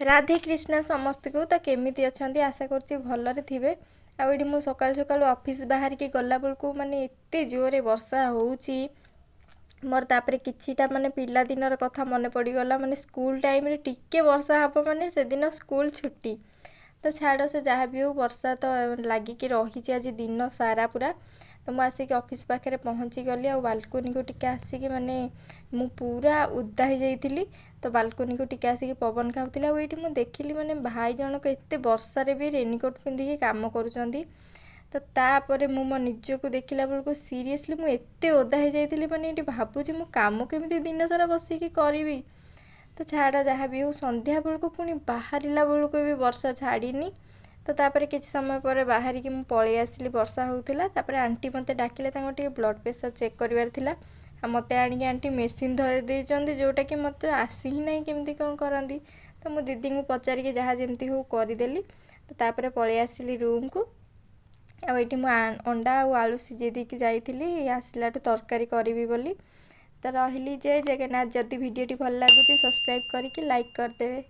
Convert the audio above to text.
राधे कृष्णा समस्त को तो केमिति अछंती आशा करछि भलरे थिबे। आ एठी मु सकाल सकाल ऑफिस बाहर के गला बेलको माने एते जोरे वर्षा होउछि मोर तापरे किछिटा माने पिला दिनर कथा मने पड़ी गला माने स्कूल टाइम रे टिके वर्षा हबो माने से दिन स्कूल छुट्टी। तो छाड़ से जहाँ भी हो वर्षा तो लागिक रही आज दिन सारा पूरा। तो मुझे आसिक ऑफिस पाखे पहुँची गली आ बालकोनी को टिके आसिक माने मु पूरा उदा हो जाइली। तो बालकोनी को टिके आसिक पवन खाऊली आ ये देखिली माने भाई जनक एत वर्षा भी रेनिकोट पिंधिकी काम करुँच। तो तापर मु मो निजको देखला बेलू सीरीयसली मुझे एत ओदा हो जाइली माने ये भावुँ मु काम केमी दिन सारा बसिकी करी। तो छाड़ जहाँ भी हो संध्या बेलू पुणी बाहरला बेलू भी वर्षा छाड़नी। तो तापर किसी समय पर बाहर की मुझे पलि आसली वर्षा होता। तापर आंटी मते डाकिले टे ब्लड प्रेशर चेक करार थिला। मत आणिक आंटी मेसीन धरी जोटा कि मत आसी ही ना केमती कौन करती। तो मो दीदी को पचारिक जहाँ जमती हो करदेली। तो तापर पलि आसली रूम को आईटी मु अंडा और आलू सीझे देकी जाइली आसला तरकारी करी बोली। तो रही जय जगन्नाथ। जदि वीडियोटी भल लगुच सब्सक्राइब करके लाइक करदेवे।